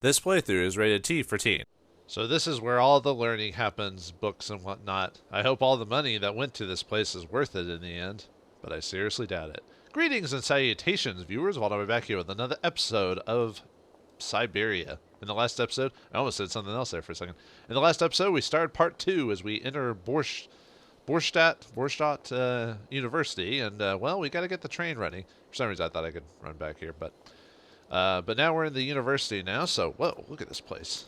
This playthrough is rated T for teen. So this is where all the learning happens, books and whatnot. I hope all the money that went to this place is worth it in the end, but I seriously doubt it. Greetings and salutations, viewers. Vauldemare back here with another episode of Syberia. In the last episode, I almost said something else there for a second. In the last episode, we started part 2 as we enter Borstadt University, and well, we got to get the train running. For some reason, I thought I could run back here, but now we're in the university now. So, whoa, look at this place.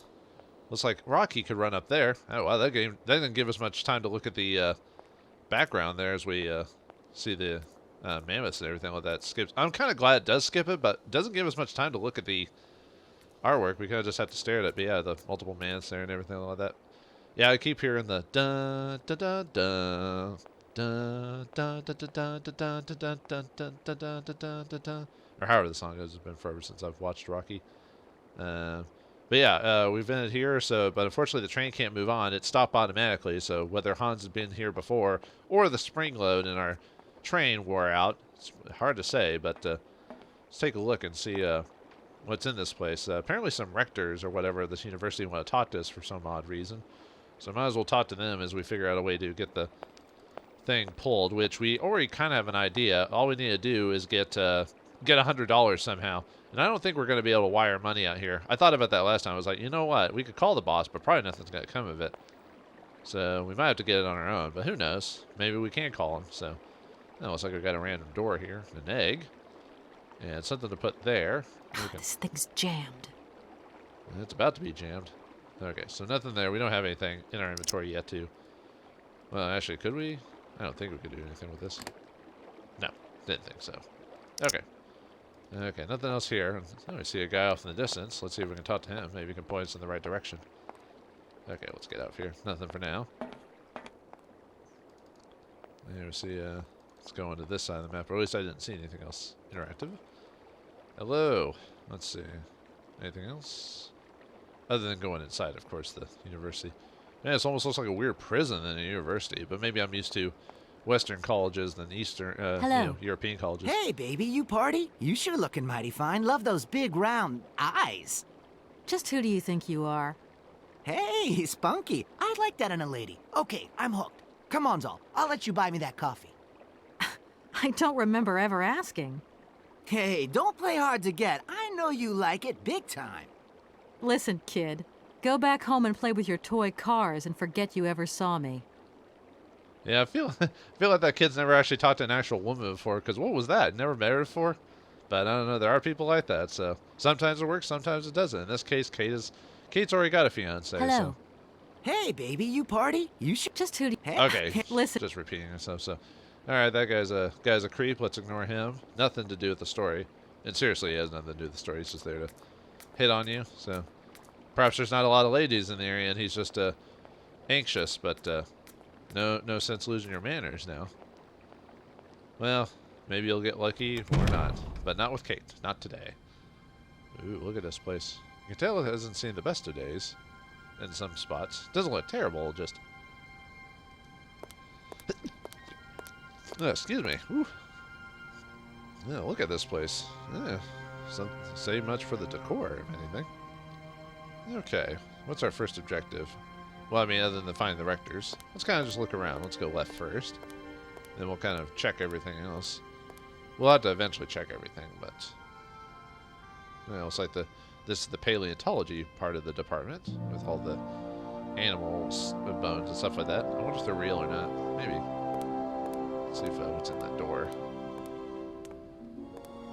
Looks like Rocky could run up there. Oh, wow, that didn't give us much time to look at the background there as we see the mammoths and everything like that. Skips. I'm kind of glad it does skip it, but it doesn't give us much time to look at the artwork. We kind of just have to stare at it. But yeah, the multiple mammoths there and everything like that. Yeah, I keep hearing the da da da da da da da da da da da da da da da da da da, or however the song goes. It's been forever since I've watched Rocky. But yeah, we've been here, but unfortunately the train can't move on. It stopped automatically, so whether Hans had been here before or the spring load in our train wore out, it's hard to say, but let's take a look and see what's in this place. Apparently some rectors or whatever of this university want to talk to us for some odd reason. So I might as well talk to them as we figure out a way to get the thing pulled, which we already kind of have an idea. All we need to do is get $100 somehow. And I don't think we're going to be able to wire money out here. I thought about that last time. I was like, you know what? We could call the boss, but probably nothing's going to come of it. So we might have to get it on our own, but who knows? Maybe we can call him. So it looks like we've got a random door here. An egg. And something to put there. This thing's jammed. It's about to be jammed. Okay, so nothing there. We don't have anything in our inventory yet, too. Well, actually, could we? I don't think we could do anything with this. No, didn't think so. Okay. Okay, nothing else here. Oh, we see a guy off in the distance. Let's see if we can talk to him. Maybe he can point us in the right direction. Okay, let's get out of here. Nothing for now. Here we see, let's go into this side of the map. Or at least I didn't see anything else interactive. Hello. Let's see. Anything else? Other than going inside, of course, the university. Yeah, it almost looks like a weird prison than a university, but maybe I'm used to Western colleges than Eastern, European colleges. Hey, baby, you party? You sure looking mighty fine. Love those big, round eyes. Just who do you think you are? Hey, spunky. I like that in a lady. Okay, I'm hooked. Come on, Zol. I'll let you buy me that coffee. I don't remember ever asking. Hey, don't play hard to get. I know you like it big time. Listen, kid. Go back home and play with your toy cars and forget you ever saw me. Yeah, I feel like that kid's never actually talked to an actual woman before, because what was that? Never met her before? But I don't know, there are people like that, so sometimes it works, sometimes it doesn't. In this case, Kate's already got a fiancé. Hello. So. Hey, baby, you party? You should just who do hey. Okay, listen. Just repeating herself, so. Alright, that guy's a creep, let's ignore him. Nothing to do with the story. And seriously, he has nothing to do with the story, he's just there to hit on you, so. Perhaps there's not a lot of ladies in the area and he's just anxious, but no sense losing your manners now. Well, maybe you'll get lucky or not, but not with Kate. Not today. Ooh, look at this place. You can tell it hasn't seen the best of days in some spots. Doesn't look terrible, just... Oh, excuse me. Ooh. Yeah, look at this place. Yeah, say much for the decor, if anything. Okay, what's our first objective? Well, I mean, other than find the rectors. Let's kind of just look around. Let's go left first. Then we'll kind of check everything else. We'll have to eventually check everything, but... Well, it's like this is the paleontology part of the department, with all the animals, bones and stuff like that. I wonder if they're real or not. Maybe. Let's see if what's in that door.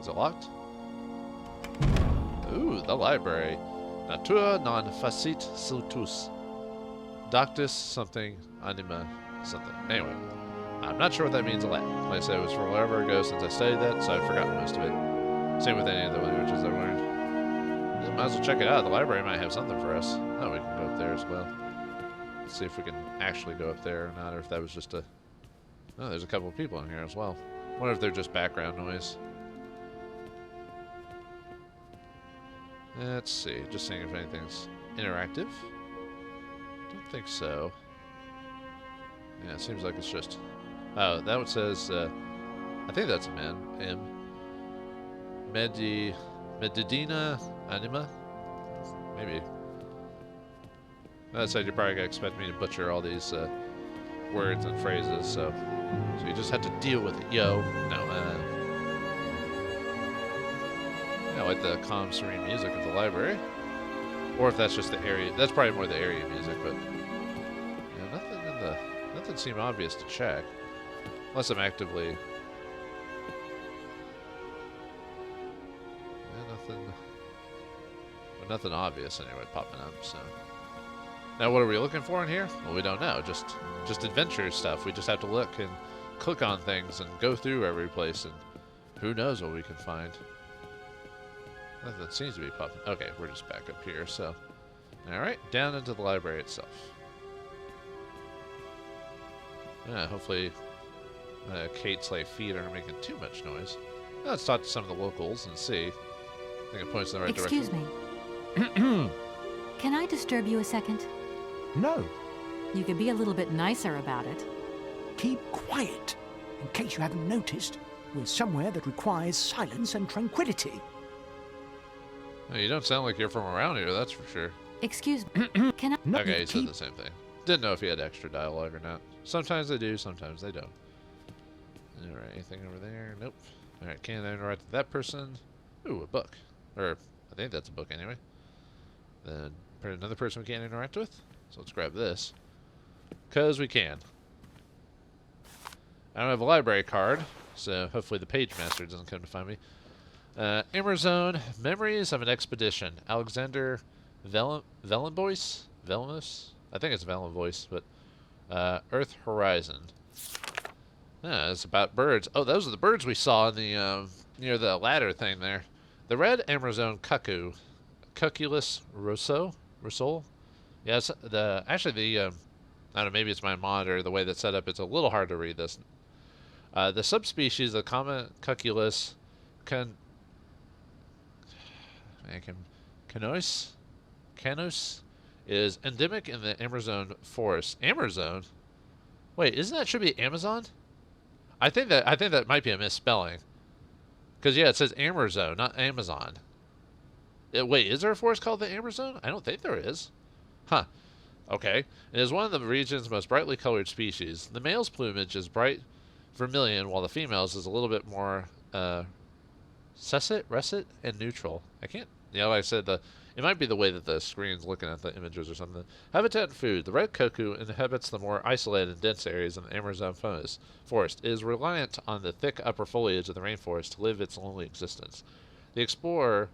Is it locked? Ooh, the library. Natura non facit siltus. Doctus something anima something. Anyway, I'm not sure what that means in Latin. Like I said, it was forever ago since I studied that, so I've forgotten most of it. Same with any of the languages I've learned. Yeah, might as well check it out. The library might have something for us. Oh, we can go up there as well. Let's see if we can actually go up there or not, or if that was just a... Oh, there's a couple of people in here as well. I wonder if they're just background noise. Let's see. Just seeing if anything's interactive. Don't think so. Yeah, it seems like it's just... Oh, that one says... I think that's a man. M. Medidina anima. Maybe. That said, you're probably gonna expect me to butcher all these words and phrases, so you just have to deal with it, yo. No, I like the calm, serene music of the library. Or if that's just the area, that's probably more the area music, but yeah, nothing seemed obvious to check. Unless I'm actively, yeah, nothing obvious anyway popping up, so. Now what are we looking for in here? Well, we don't know, just adventure stuff. We just have to look and click on things and go through every place, and who knows what we can find. Nothing seems to be popping. Okay, we're just back up here, so. Alright, down into the library itself. Yeah, hopefully Kate's like feet aren't making too much noise. Now let's talk to some of the locals and see. I think it points in the right direction. Excuse me. Can I disturb you a second? No. You could be a little bit nicer about it. Keep quiet. In case you haven't noticed, we're somewhere that requires silence and tranquility. Well, you don't sound like you're from around here, that's for sure. Excuse me. Can I? No, Okay, he said the same thing. Didn't know if he had extra dialogue or not. Sometimes they do, sometimes they don't. Alright, anything over there? Nope. Alright, can't interact with that person. Ooh, a book. Or, I think that's a book anyway. Then, another person we can't interact with. So let's grab this. Because we can. I don't have a library card, so hopefully the page master doesn't come to find me. Emerzone, Memories of an Expedition. Alexander Vellenbois? Vellenbois? I think it's Vellenbois, but Earth Horizon. Yeah, it's about birds. Oh, those are the birds we saw in the near the ladder thing there. The red Emerzone cuckoo. Cuculus Rousseau? Yes, actually I don't know, maybe it's my monitor, the way that's set up, it's a little hard to read this. The subspecies of common Cuculus Canos is endemic in the Emerzone forest. Emerzone? Wait, isn't that should be Amazon? I think that might be a misspelling. Because yeah, it says Emerzone, not Amazon. Wait, is there a forest called the Emerzone? I don't think there is. Huh. Okay. It is one of the region's most brightly colored species. The male's plumage is bright vermilion, while the female's is a little bit more russet, and neutral. I can't. Yeah, like I said, it might be the way that the screen's looking at the images or something. Habitat and food. The red cuckoo inhabits the more isolated and dense areas in the Amazon forest. It is reliant on the thick upper foliage of the rainforest to live its lonely existence. The explorer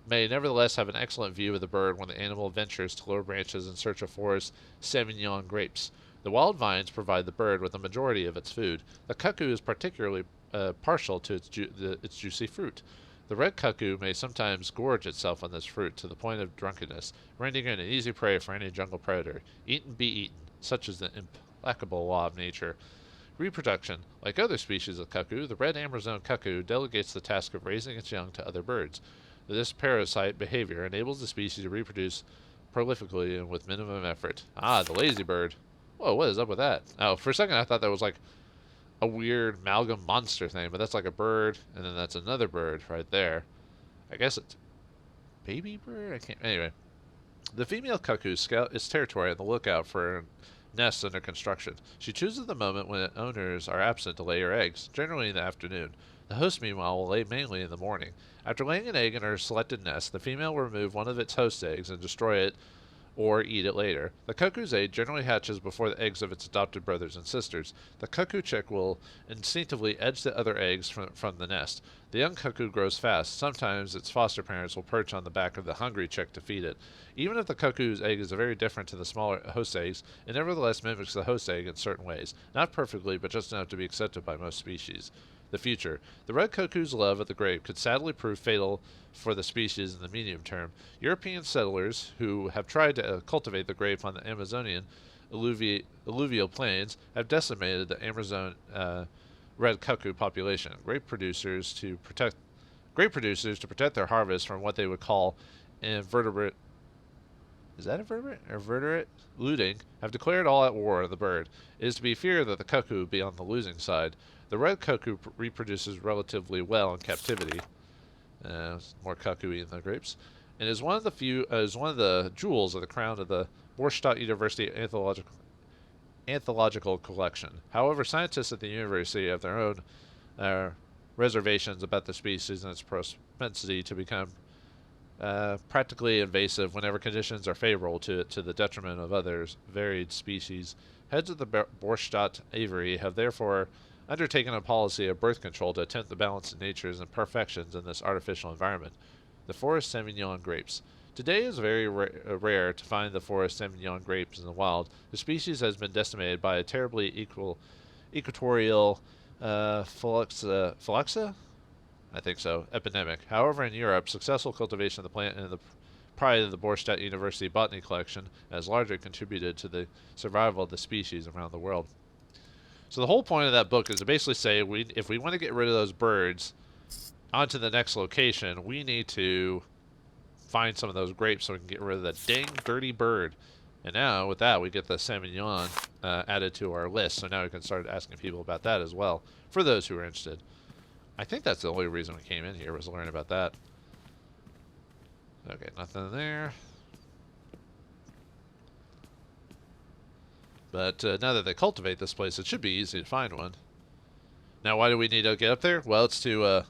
may nevertheless have an excellent view of the bird when the animal ventures to lower branches in search of forest Sauvignon grapes. The wild vines provide the bird with the majority of its food. The cuckoo is particularly partial to its juicy fruit. The red cuckoo may sometimes gorge itself on this fruit to the point of drunkenness, rendering it an easy prey for any jungle predator. Eat and be eaten, such is the implacable law of nature. Reproduction. Like other species of cuckoo, the red Amazon cuckoo delegates the task of raising its young to other birds. This parasite behavior enables the species to reproduce prolifically and with minimum effort. Ah, the lazy bird. Whoa, what is up with that? Oh, for a second I thought that was like a weird amalgam monster thing, but that's like a bird, and then that's another bird right there. I guess it's baby bird? I can't. Anyway. The female cuckoo scouts its territory on the lookout for nests under construction. She chooses the moment when owners are absent to lay her eggs, generally in the afternoon. The host, meanwhile, will lay mainly in the morning. After laying an egg in her selected nest, the female will remove one of its host eggs and destroy it or eat it later. The cuckoo's egg generally hatches before the eggs of its adopted brothers and sisters. The cuckoo chick will instinctively edge the other eggs from the nest. The young cuckoo grows fast. Sometimes its foster parents will perch on the back of the hungry chick to feed it. Even if the cuckoo's egg is very different to the smaller host eggs, it nevertheless mimics the host egg in certain ways. Not perfectly, but just enough to be accepted by most species. The future. The red cuckoo's love of the grape could sadly prove fatal for the species in the medium term. European settlers who have tried to cultivate the grape on the Amazonian alluvial plains have decimated the Amazon red cuckoo population. Grape producers to protect their harvest from what they would call invertebrate. Is that invertebrate looting? Have declared all out war on the bird. It is to be feared that the cuckoo be on the losing side. The red cuckoo reproduces relatively well in captivity. More cuckoo eating the grapes. and is one of the jewels of the crown of the Borstadt University anthological collection. However, scientists at the university have their own reservations about the species and its propensity to become practically invasive whenever conditions are favorable to it, to the detriment of others varied species. Heads of the Borstadt Aviary have therefore undertaken a policy of birth control to attempt the balance of nature's imperfections in this artificial environment. The Forest Semillon grapes. Today is very rare to find the Forest Semillon grapes in the wild. The species has been decimated by a terribly equatorial phylloxera? I think so, epidemic. However, in Europe, successful cultivation of the plant and the pride of the Borstadt University botany collection has largely contributed to the survival of the species around the world. So the whole point of that book is to basically say, if we want to get rid of those birds onto the next location, we need to find some of those grapes so we can get rid of that dang dirty bird. And now, with that, we get the Semillon added to our list. So now we can start asking people about that as well, for those who are interested. I think that's the only reason we came in here, was to learn about that. Okay, nothing there. But now that they cultivate this place, it should be easy to find one. Now, why do we need to get up there? Well, it's to,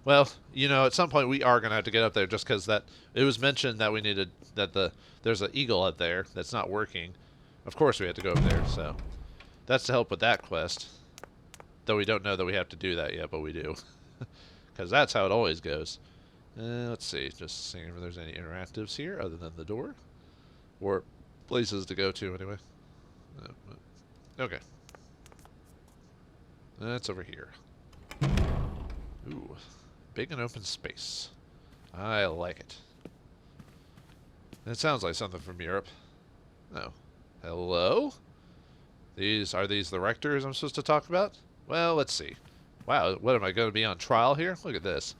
well, you know, at some point we are going to have to get up there just because that it was mentioned that we needed, that there's an eagle up there that's not working. Of course we have to go up there, so that's to help with that quest. Though we don't know that we have to do that yet, but we do. Because that's how it always goes. Let's see, just seeing if there's any interactives here other than the door. Or places to go to, anyway. Okay. That's over here. Ooh, big and open space. I like it. It sounds like something from Europe. Oh. Hello? Are these the rectors I'm supposed to talk about? Well, let's see. Wow, what am I going to be on trial here? Look at this.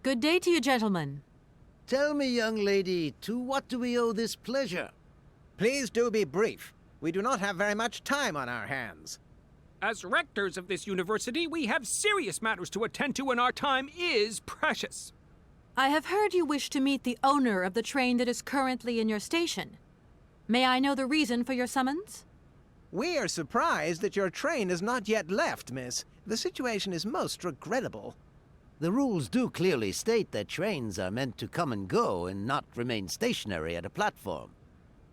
Good day to you, gentlemen. Tell me, young lady, to what do we owe this pleasure? Please do be brief. We do not have very much time on our hands. As rectors of this university, we have serious matters to attend to, and our time is precious. I have heard you wish to meet the owner of the train that is currently in your station. May I know the reason for your summons? We are surprised that your train has not yet left, miss. The situation is most regrettable. The rules do clearly state that trains are meant to come and go and not remain stationary at a platform.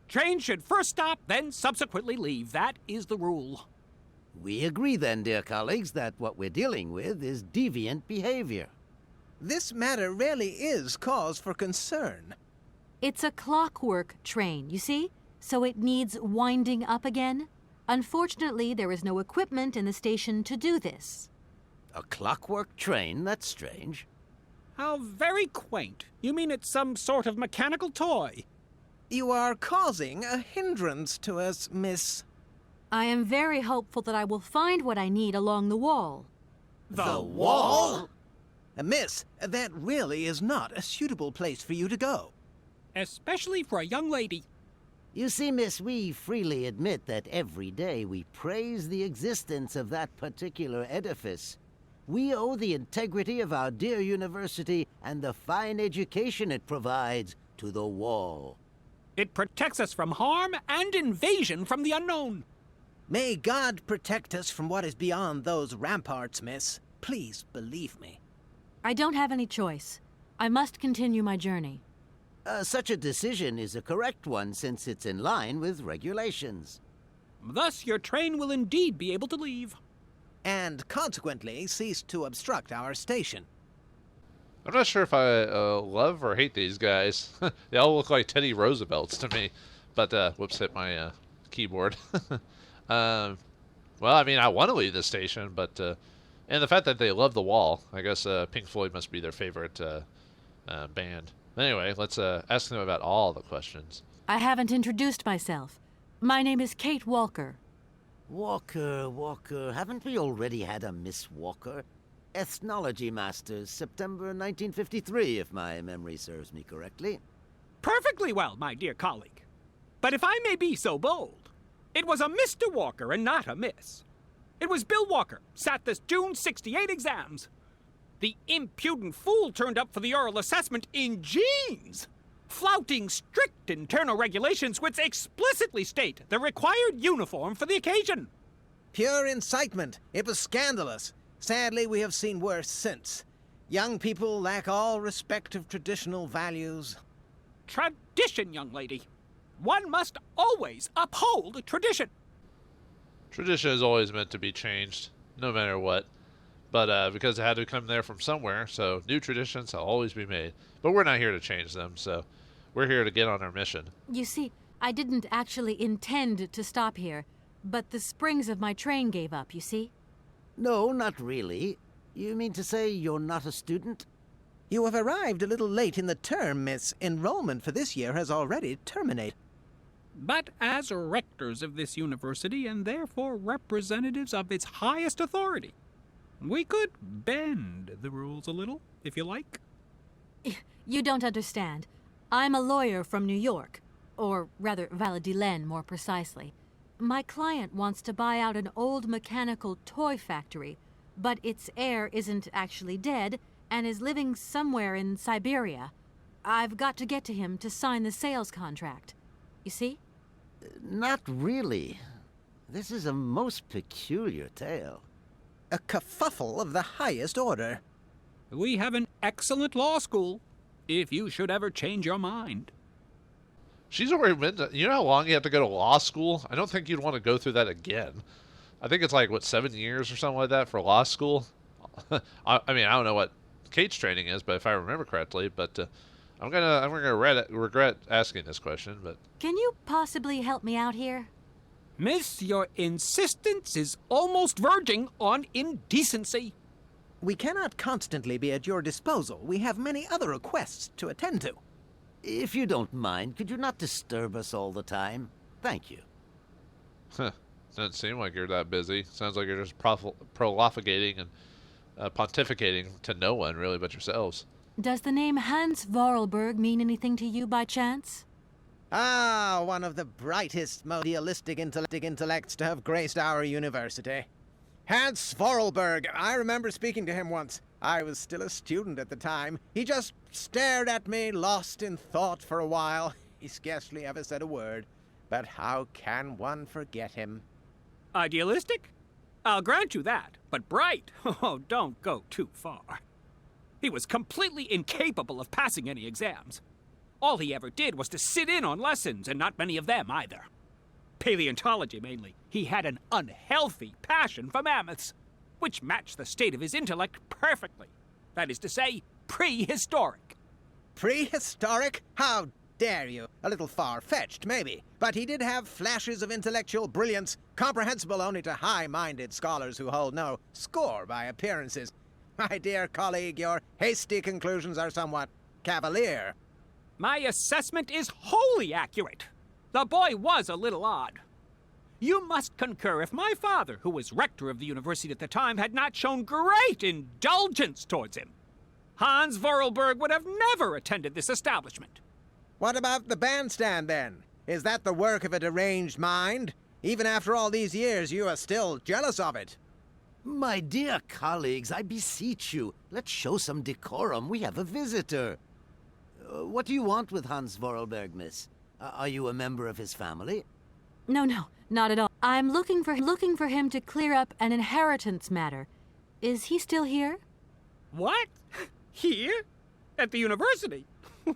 Trains should first stop, then subsequently leave. That is the rule. We agree then, dear colleagues, that what we're dealing with is deviant behavior. This matter really is cause for concern. It's a clockwork train, you see? So it needs winding up again. Unfortunately, there is no equipment in the station to do this. A clockwork train? That's strange. How very quaint. You mean it's some sort of mechanical toy? You are causing a hindrance to us, miss. I am very hopeful that I will find what I need along the wall. The wall? Miss, that really is not a suitable place for you to go. Especially for a young lady. You see, miss, we freely admit that every day we praise the existence of that particular edifice. We owe the integrity of our dear university and the fine education it provides to the wall. It protects us from harm and invasion from the unknown. May God protect us from what is beyond those ramparts, miss. Please believe me. I don't have any choice. I must continue my journey. Such a decision is a correct one since it's in line with regulations. Thus, your train will indeed be able to leave. And consequently cease to obstruct our station. I'm not sure if I love or hate these guys. They all look like Teddy Roosevelts to me. But, whoops, hit my keyboard. Well, I mean, I want to leave this station, but... and the fact that they love the wall. I guess Pink Floyd must be their favorite band. Anyway, let's ask them about all the questions. I haven't introduced myself. My name is Kate Walker. Walker, haven't we already had a Miss Walker? Ethnology Masters, September 1953, if my memory serves me correctly. Perfectly well, my dear colleague. But if I may be so bold, it was a Mr. Walker and not a Miss. It was Bill Walker, sat this June '68 exams. The impudent fool turned up for the oral assessment in jeans, flouting strict internal regulations which explicitly state the required uniform for the occasion. Pure incitement. It was scandalous. Sadly, we have seen worse since. Young people lack all respect of traditional values. Tradition, young lady. One must always uphold tradition. Tradition is always meant to be changed, no matter what. But because it had to come there from somewhere, so new traditions will always be made. But we're not here to change them, so we're here to get on our mission. You see, I didn't actually intend to stop here, but the springs of my train gave up, you see? No, not really. You mean to say you're not a student? You have arrived a little late in the term, miss. Enrollment for this year has already terminated. But as rectors of this university, and therefore representatives of its highest authority, we could bend the rules a little, if you like. You don't understand. I'm a lawyer from New York, or rather Valladolid more precisely. My client wants to buy out an old mechanical toy factory, but its heir isn't actually dead and is living somewhere in Syberia. I've got to get to him to sign the sales contract. You see? Not really. This is a most peculiar tale. A kerfuffle of the highest order. We have an excellent law school, if you should ever change your mind. She's already been to, you know how long you have to go to law school? I don't think you'd want to go through that again. I think it's like, what, 7 years or something like that for law school? I mean, I don't know what Kate's training is, but if I remember correctly, but I'm gonna regret asking this question, but... Can you possibly help me out here? Miss, your insistence is almost verging on indecency. We cannot constantly be at your disposal. We have many other requests to attend to. If you don't mind, could you not disturb us all the time? Thank you. Huh. Doesn't seem like you're that busy. Sounds like you're just prolificating and pontificating to no one, really, but yourselves. Does the name Hans Vorarlberg mean anything to you by chance? Ah, one of the brightest, most idealistic intellects to have graced our university. Hans Vorarlberg. I remember speaking to him once. I was still a student at the time. He just stared at me, lost in thought for a while. He scarcely ever said a word. But how can one forget him? Idealistic? I'll grant you that. But bright? Oh, don't go too far. He was completely incapable of passing any exams. All he ever did was to sit in on lessons, and not many of them either. Paleontology, mainly. He had an unhealthy passion for mammoths, which matched the state of his intellect perfectly. That is to say, prehistoric. Prehistoric? How dare you? A little far-fetched, maybe. But he did have flashes of intellectual brilliance, comprehensible only to high-minded scholars who hold no score by appearances. My dear colleague, your hasty conclusions are somewhat cavalier. My assessment is wholly accurate. The boy was a little odd. You must concur if my father, who was rector of the university at the time, had not shown great indulgence towards him. Hans Vorarlberg would have never attended this establishment. What about the bandstand, then? Is that the work of a deranged mind? Even after all these years, you are still jealous of it. My dear colleagues, I beseech you, let's show some decorum. We have a visitor. What do you want with Hans Vorarlberg, miss? Are you a member of his family? No, not at all. I'm looking for him to clear up an inheritance matter. Is he still here? What? Here? At the university?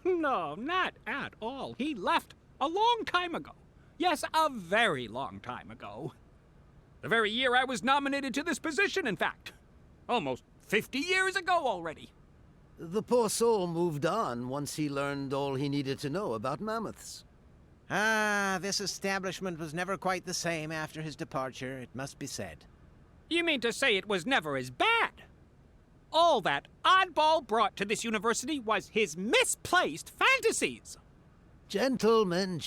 No, not at all. He left a long time ago. Yes, a very long time ago. The very year I was nominated to this position, in fact. Almost 50 years ago already. The poor soul moved on once he learned all he needed to know about mammoths. Ah, this establishment was never quite the same after his departure, it must be said. You mean to say it was never as bad? All that oddball brought to this university was his misplaced fantasies. Gentlemen,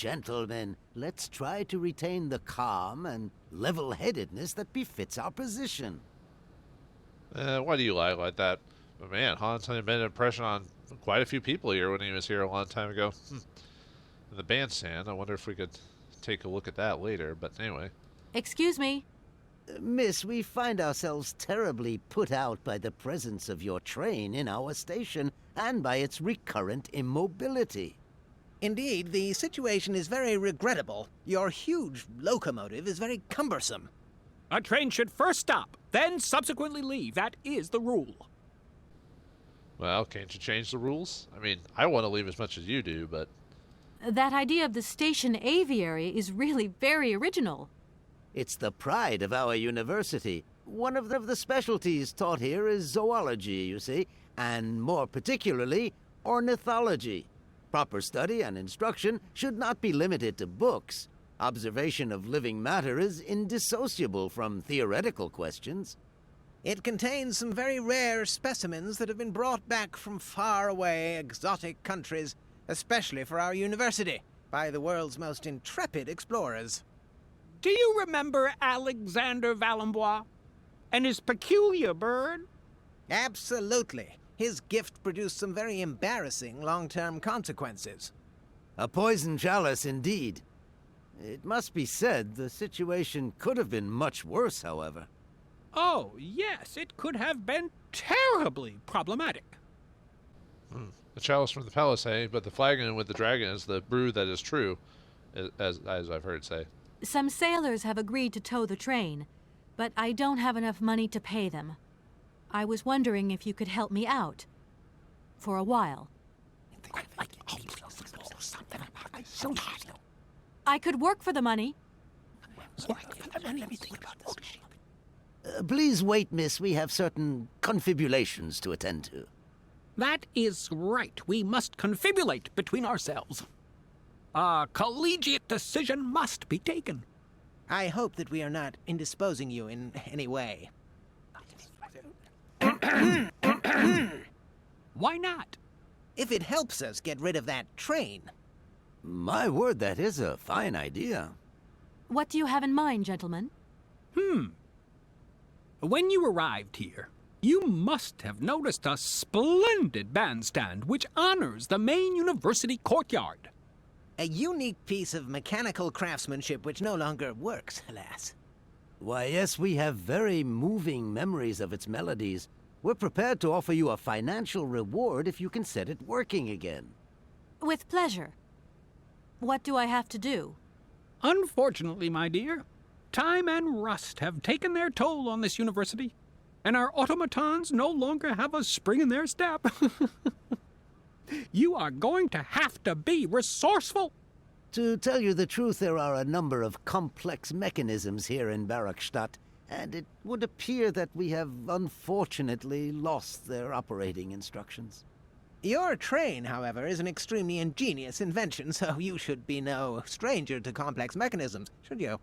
let's try to retain the calm and level-headedness that befits our position. Why do you lie like that? But man, Hans had made an impression on quite a few people here when he was here a long time ago. In the bandstand, I wonder if we could take a look at that later, but anyway. Excuse me. Miss, we find ourselves terribly put out by the presence of your train in our station and by its recurrent immobility. Indeed, the situation is very regrettable. Your huge locomotive is very cumbersome. A train should first stop, then subsequently leave. That is the rule. Well, can't you change the rules? I mean, I want to leave as much as you do, but... That idea of the station aviary is really very original. It's the pride of our university. One of the specialties taught here is zoology, you see, and more particularly, ornithology. Proper study and instruction should not be limited to books. Observation of living matter is indissociable from theoretical questions. It contains some very rare specimens that have been brought back from far-away, exotic countries, especially for our university, by the world's most intrepid explorers. Do you remember Alexander Vauldemare and his peculiar bird? Absolutely. His gift produced some very embarrassing long-term consequences. A poison chalice indeed. It must be said the situation could have been much worse, however. Oh, yes, it could have been terribly problematic. The chalice from the palace, eh? But the flagon with the dragon is the brew that is true, as I've heard say. Some sailors have agreed to tow the train, but I don't have enough money to pay them. I was wondering if you could help me out. For a while. I could work for the money. Please wait, miss. We have certain confibulations to attend to. That is right. We must confibulate between ourselves. A collegiate decision must be taken. I hope that we are not indisposing you in any way. Why not? If it helps us get rid of that train. My word, that is a fine idea. What do you have in mind, gentlemen? When you arrived here, you must have noticed a splendid bandstand which honors the main university courtyard. A unique piece of mechanical craftsmanship which no longer works, alas. Why, yes, we have very moving memories of its melodies. We're prepared to offer you a financial reward if you can set it working again. With pleasure. What do I have to do? Unfortunately, my dear, time and rust have taken their toll on this university, and our automatons no longer have a spring in their step. You are going to have to be resourceful. To tell you the truth, there are a number of complex mechanisms here in Barakstadt, and it would appear that we have unfortunately lost their operating instructions. Your train, however, is an extremely ingenious invention, so you should be no stranger to complex mechanisms, should you?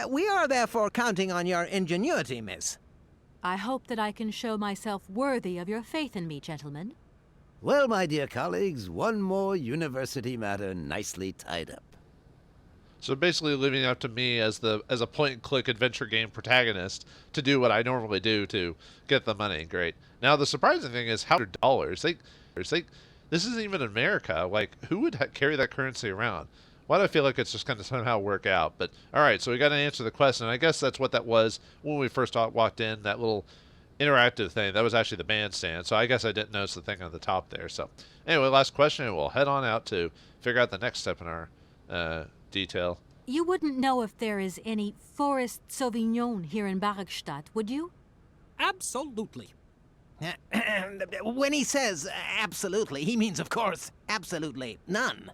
We are therefore counting on your ingenuity, miss. I hope that I can show myself worthy of your faith in me, gentlemen. Well, my dear colleagues, one more university matter nicely tied up. So basically leaving it up to me as a point-and-click adventure game protagonist to do what I normally do to get the money. Great. Now, the surprising thing is how $100. This isn't even America. Like, who would carry that currency around? Why do I feel like it's just going to somehow work out? But, all right, so we got to answer the question. I guess that's what that was when we first walked in, that little interactive thing. That was actually the bandstand. So I guess I didn't notice the thing on the top there. So anyway, last question, and we'll head on out to figure out the next step in our detail. You wouldn't know if there is any Forest Sauvignon here in Barakstadt, would you? Absolutely. When he says absolutely, he means, of course, absolutely none.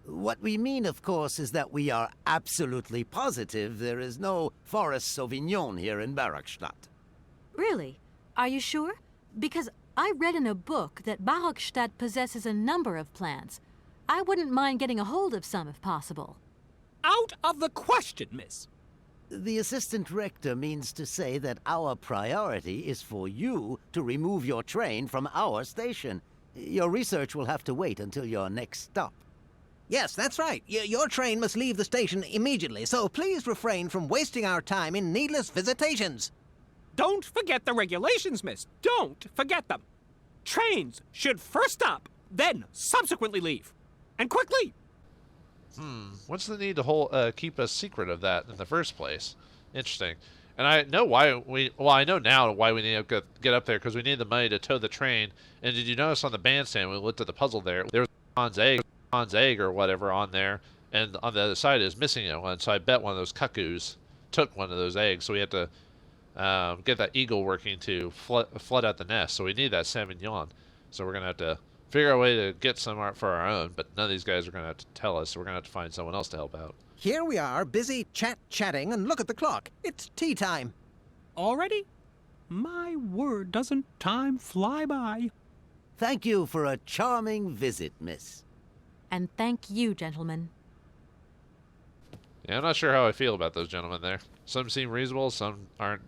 What we mean, of course, is that we are absolutely positive there is no Forest Sauvignon here in Barakstadt. Really? Are you sure? Because I read in a book that Barakstadt possesses a number of plants. I wouldn't mind getting a hold of some if possible. Out of the question, miss. The assistant rector means to say that our priority is for you to remove your train from our station. Your research will have to wait until your next stop. Yes, that's right. Your train must leave the station immediately, so please refrain from wasting our time in needless visitations. Don't forget the regulations, miss. Don't forget them. Trains should first stop, then subsequently leave. And quickly. What's the need to keep a secret of that in the first place? Interesting. And I know why I know now why we need to get up there, because we need the money to tow the train. And did you notice on the bandstand, when we looked at the puzzle there was Han's egg or whatever on there, and on the other side is missing one. So I bet one of those cuckoos took one of those eggs. So we have to get that eagle working to flood out the nest. So we need that salmon yawn. So we're going to have to figure out a way to get some art for our own, but none of these guys are going to have to tell us, so we're going to have to find someone else to help out. Here we are, busy chatting, and look at the clock. It's tea time. Already? My word, doesn't time fly by? Thank you for a charming visit, miss. And thank you, gentlemen. Yeah, I'm not sure how I feel about those gentlemen there. Some seem reasonable, some aren't.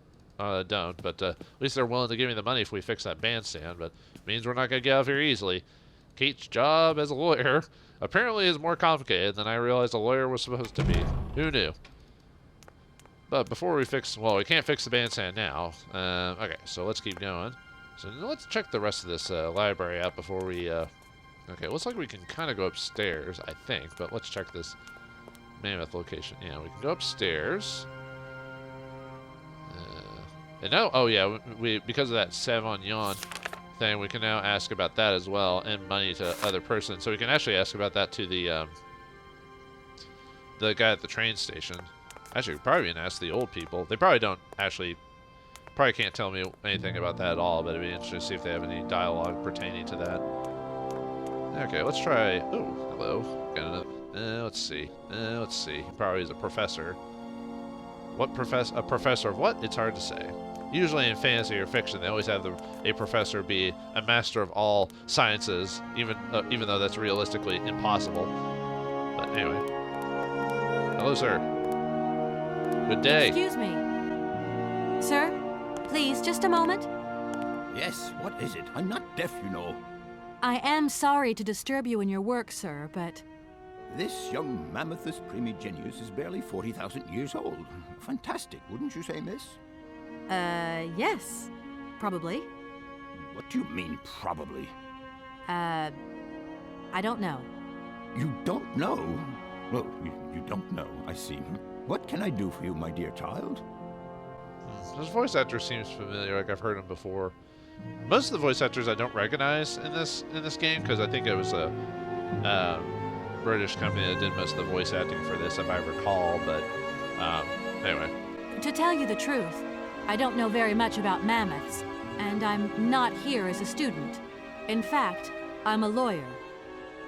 Don't, but at least they're willing to give me the money if we fix that bandstand, but it means we're not going to get out of here easily. Kate's job as a lawyer apparently is more complicated than I realized a lawyer was supposed to be. Who knew? But before we we can't fix the bandstand now. Okay, so let's keep going. So let's check the rest of this library out before we, okay, looks like we can kind of go upstairs, I think, but let's check this mammoth location. Yeah, we can go upstairs. And now, oh yeah, we because of that Savignon thing, we can now ask about that as well, and money to other persons. So we can actually ask about that to the guy at the train station. Actually, we probably can ask the old people. They probably can't tell me anything about that at all, but it'd be interesting to see if they have any dialogue pertaining to that. Okay, let's try. Oh, hello. Got another. Let's see. He probably is a professor. A professor of what? It's hard to say. Usually in fantasy or fiction, they always have a professor be a master of all sciences, even though that's realistically impossible. But anyway. Hello, sir. Good day. Excuse me. Sir, please, just a moment. Yes, what is it? I'm not deaf, you know. I am sorry to disturb you in your work, sir, but... This young Mammothus primigenius is barely 40,000 years old. Fantastic, wouldn't you say, miss? Yes. Probably. What do you mean, probably? I don't know. You don't know? Oh, you don't know, I see. What can I do for you, my dear child? This voice actor seems familiar, like I've heard him before. Most of the voice actors I don't recognize in this game, because I think it was a British company that did most of the voice acting for this, if I recall, but anyway. To tell you the truth, I don't know very much about mammoths, and I'm not here as a student. In fact, I'm a lawyer.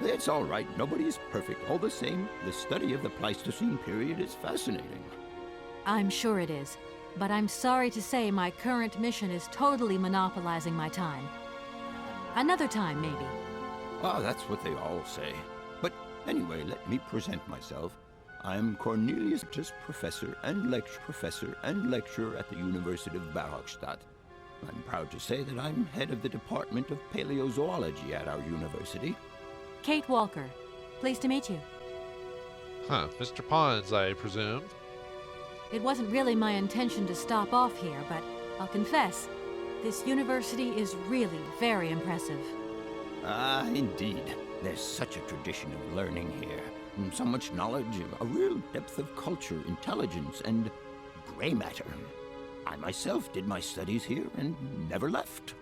It's all right. Nobody's perfect. All the same, the study of the Pleistocene period is fascinating. I'm sure it is, but I'm sorry to say my current mission is totally monopolizing my time. Another time, maybe. Ah, that's what they all say. But anyway, let me present myself. I'm Cornelius, professor and lecturer at the University of Barrockstadt. I'm proud to say that I'm head of the Department of Paleozoology at our university. Kate Walker. Pleased to meet you. Huh, Mr. Pons, I presume? It wasn't really my intention to stop off here, but I'll confess, this university is really very impressive. Ah, indeed. There's such a tradition of learning here. So much knowledge, a real depth of culture, intelligence, and gray matter. I myself did my studies here and never left.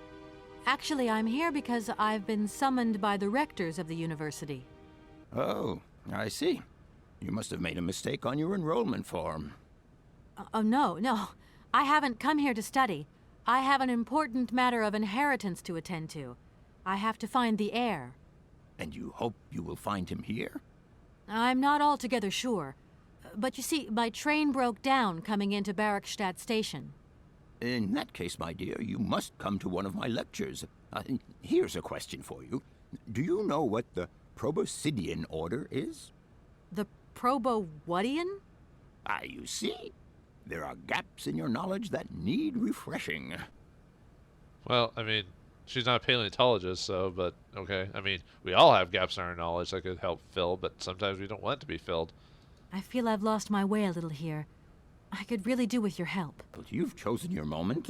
Actually, I'm here because I've been summoned by the rectors of the university. Oh, I see. You must have made a mistake on your enrollment form. Oh, no. I haven't come here to study. I have an important matter of inheritance to attend to. I have to find the heir. And you hope you will find him here? I'm not altogether sure. But you see, my train broke down coming into Barrockstadt Station. In that case, my dear, you must come to one of my lectures. Here's a question for you. Do you know what the Proboscidean order is? The Probo-whatian? Ah, you see? There are gaps in your knowledge that need refreshing. Well, I mean, she's not a paleontologist, so, but okay. I mean, we all have gaps in our knowledge that could help fill, but sometimes we don't want it to be filled. I feel I've lost my way a little here. I could really do with your help. But you've chosen your moment.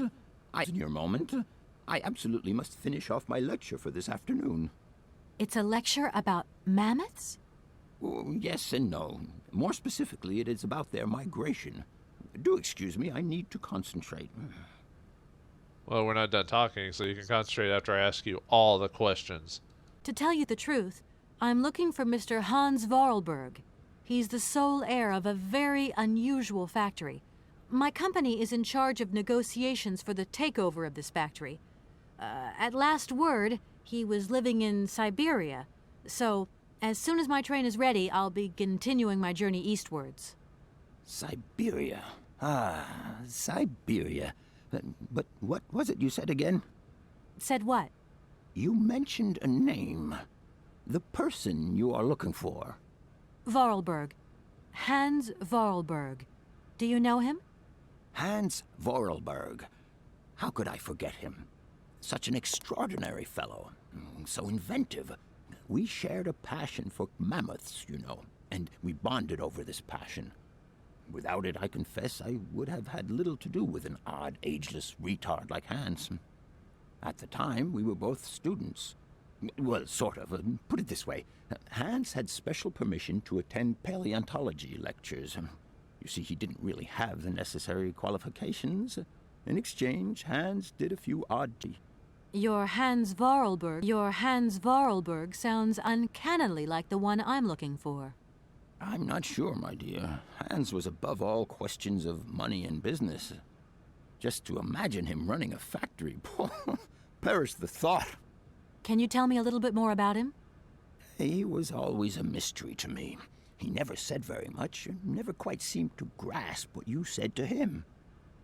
I absolutely must finish off my lecture for this afternoon. It's a lecture about mammoths? Oh, yes and no. More specifically, it is about their migration. Do excuse me, I need to concentrate. Well, we're not done talking, so you can concentrate after I ask you all the questions. To tell you the truth, I'm looking for Mr. Hans Vorarlberg. He's the sole heir of a very unusual factory. My company is in charge of negotiations for the takeover of this factory. At last word, he was living in Syberia, so as soon as my train is ready, I'll be continuing my journey eastwards. Syberia. Ah, Syberia. But what was it you said again? Said what? You mentioned a name. The person you are looking for. Vorarlberg. Hans Vorarlberg. Do you know him? Hans Vorarlberg. How could I forget him? Such an extraordinary fellow. So inventive. We shared a passion for mammoths, you know, and we bonded over this passion. Without it, I confess, I would have had little to do with an odd, ageless retard like Hans. At the time, we were both students. Well, sort of. Put it this way. Hans had special permission to attend paleontology lectures. You see, he didn't really have the necessary qualifications. In exchange, Hans did a few odd... Your Hans Vorarlberg sounds uncannily like the one I'm looking for. I'm not sure, my dear. Hans was above all questions of money and business. Just to imagine him running a factory, perish the thought. Can you tell me a little bit more about him? He was always a mystery to me. He never said very much, and never quite seemed to grasp what you said to him.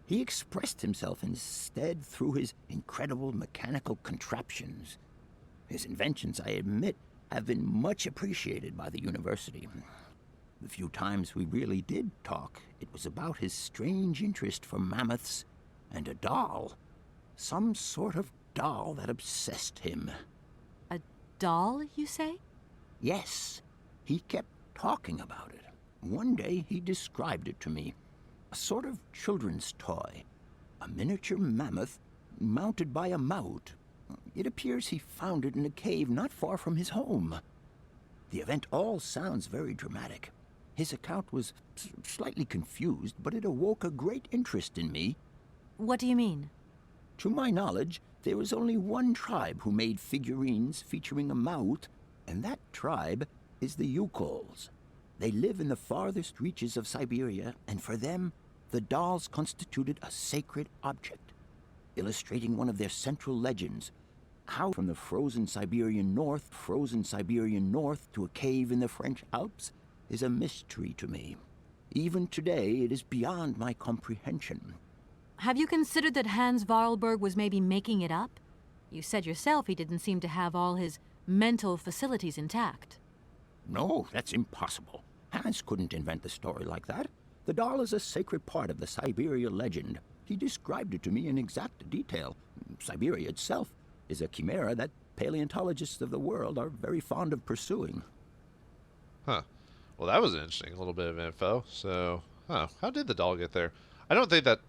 He expressed himself instead through his incredible mechanical contraptions. His inventions, I admit, have been much appreciated by the university. The few times we really did talk, it was about his strange interest for mammoths and a doll. Some sort of doll that obsessed him. A doll, you say? Yes. He kept talking about it. One day he described it to me. A sort of children's toy. A miniature mammoth mounted by a mout. It appears he found it in a cave not far from his home. The event all sounds very dramatic. His account was slightly confused, but it awoke a great interest in me. What do you mean? To my knowledge, there was only one tribe who made figurines featuring a mout, and that tribe is the Yukols. They live in the farthest reaches of Syberia, and for them, the dolls constituted a sacred object, illustrating one of their central legends, how from the frozen Siberian north to a cave in the French Alps is a mystery to me. Even today, it is beyond my comprehension. Have you considered that Hans Vorarlberg was maybe making it up? You said yourself he didn't seem to have all his mental facilities intact. No, that's impossible. Hans couldn't invent the story like that. The doll is a sacred part of the Syberia legend. He described it to me in exact detail. Syberia itself is a chimera that paleontologists of the world are very fond of pursuing. Huh. Well, that was interesting. A little bit of info. So, how did the doll get there? I don't think that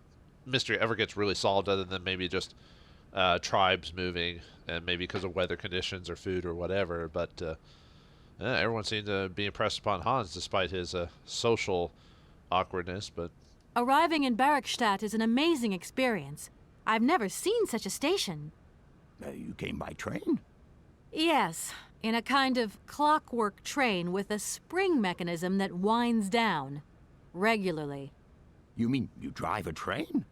mystery ever gets really solved other than maybe just tribes moving and maybe because of weather conditions or food or whatever. But everyone seemed to be impressed upon Hans despite his social awkwardness. But arriving in Barrackstadt is an amazing experience. I've never seen such a station. You came by train? Yes, in a kind of clockwork train with a spring mechanism that winds down regularly. You mean you drive a train?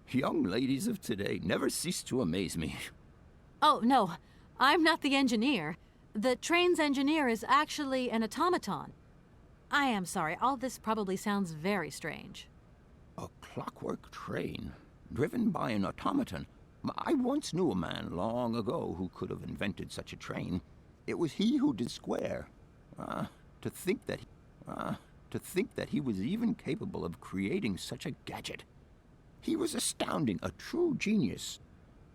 Young ladies of today never cease to amaze me. Oh, no, I'm not the engineer. The train's engineer is actually an automaton. I am sorry, all this probably sounds very strange. A clockwork train, driven by an automaton? I once knew a man long ago who could have invented such a train. It was he who did square. To think that he was even capable of creating such a gadget. He was astounding, a true genius.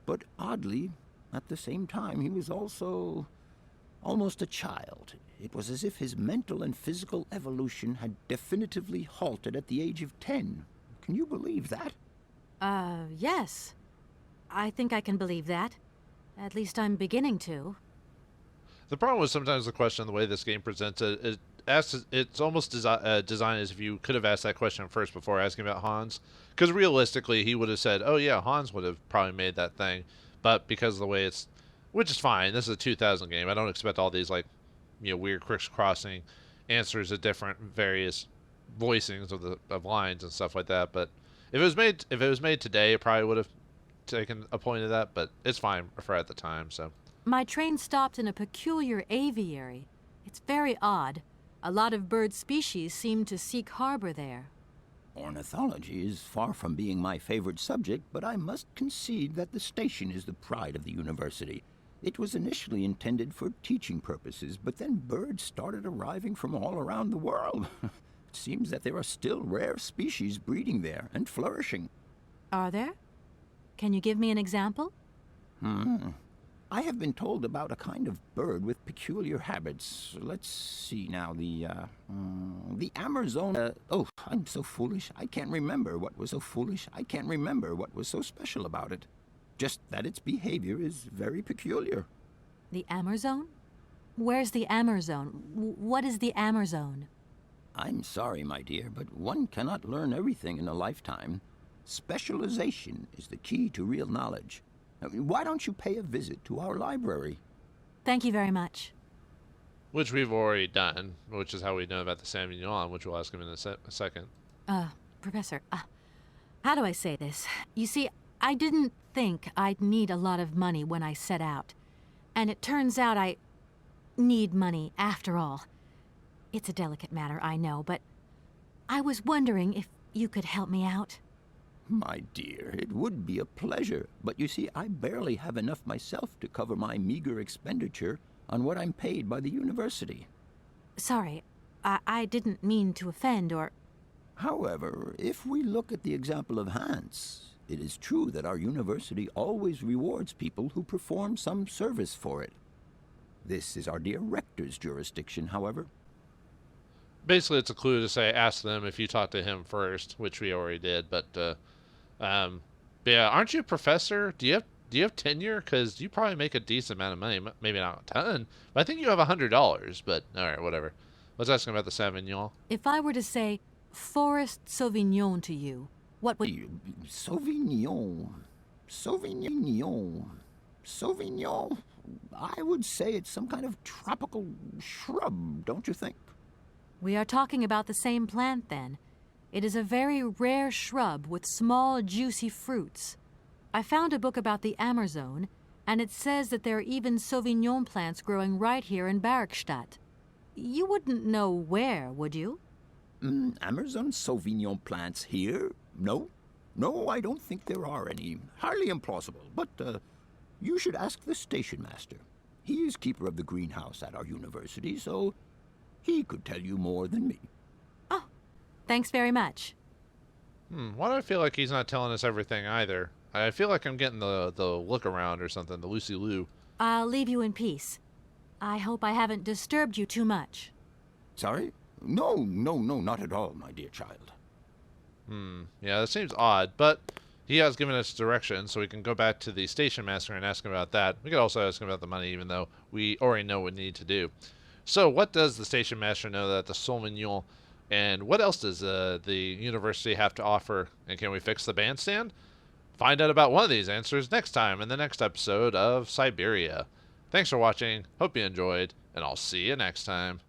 But oddly, at the same time, he was also almost a child. It was as if his mental and physical evolution had definitively halted at the age of 10. Can you believe that? Yes. I think I can believe that. At least I'm beginning to. the problem with sometimes the question, the way this game presents it, it's almost designed as if you could have asked that question first before asking about Hans, because realistically he would have said, "Oh yeah, Hans would have probably made that thing," but because of the way it's, which is fine. This is a 2000 game. I don't expect all these like, weird crisscrossing answers at different various voicings of lines and stuff like that. But if it was made today, it probably would have taken a point of that. But it's fine for at the time. So My train stopped in a peculiar aviary. It's very odd. A lot of bird species seem to seek harbor there. Ornithology is far from being my favorite subject, but I must concede that the station is the pride of the university. It was initially intended for teaching purposes, but then birds started arriving from all around the world. It seems that there are still rare species breeding there and flourishing. Are there? Can you give me an example? I have been told about a kind of bird with peculiar habits. Let's see now, the Amazon... oh, I'm so foolish. I can't remember what was so foolish. I can't remember what was so special about it. Just that its behavior is very peculiar. The Amazon? Where's the Amazon? What is the Amazon? I'm sorry, my dear, but one cannot learn everything in a lifetime. Specialization is the key to real knowledge. Why don't you pay a visit to our library? Thank you very much. which we've already done, which is how we know about the Sauvignon, which we'll ask him in a second. Professor, how do I say this? You see, I didn't think I'd need a lot of money when I set out. And it turns out I need money after all. It's a delicate matter, I know, but I was wondering if you could help me out. My dear, it would be a pleasure, but you see, I barely have enough myself to cover my meager expenditure on what I'm paid by the university. Sorry, I didn't mean to offend or... However, if we look at the example of Hans, it is true that our university always rewards people who perform some service for it. This is our dear rector's jurisdiction, however. Basically, it's a clue to say, ask them if you talk to him first, which we already did. But yeah, aren't you a professor? Do you have tenure? Because you probably make a decent amount of money. Maybe not a ton, but I think you have $100. But all right, whatever. Let's ask him about the Sauvignon. If I were to say Forest Sauvignon to you, what would... Sauvignon. I would say it's some kind of tropical shrub, don't you think? We are talking about the same plant, then. It is a very rare shrub with small, juicy fruits. I found a book about the Amazon, and it says that there are even Sauvignon plants growing right here in Barrackstadt. You wouldn't know where, would you? Amazon Sauvignon plants here? No, I don't think there are any. Highly implausible, but you should ask the station master. He is keeper of the greenhouse at our university, so he could tell you more than me. Oh, thanks very much. Why do I feel like he's not telling us everything either? I feel like I'm getting the look around or something, the Lucy Lou. I'll leave you in peace. I hope I haven't disturbed you too much. Sorry? No, not at all, my dear child. Yeah, that seems odd, but he has given us directions, so we can go back to the station master and ask him about that. We could also ask him about the money, even though we already know what we need to do. So what does the station master know that the Sauvignon, and what else does the university have to offer? And can we fix the bandstand? Find out about one of these answers next time in the next episode of Syberia. Thanks for watching, hope you enjoyed, and I'll see you next time.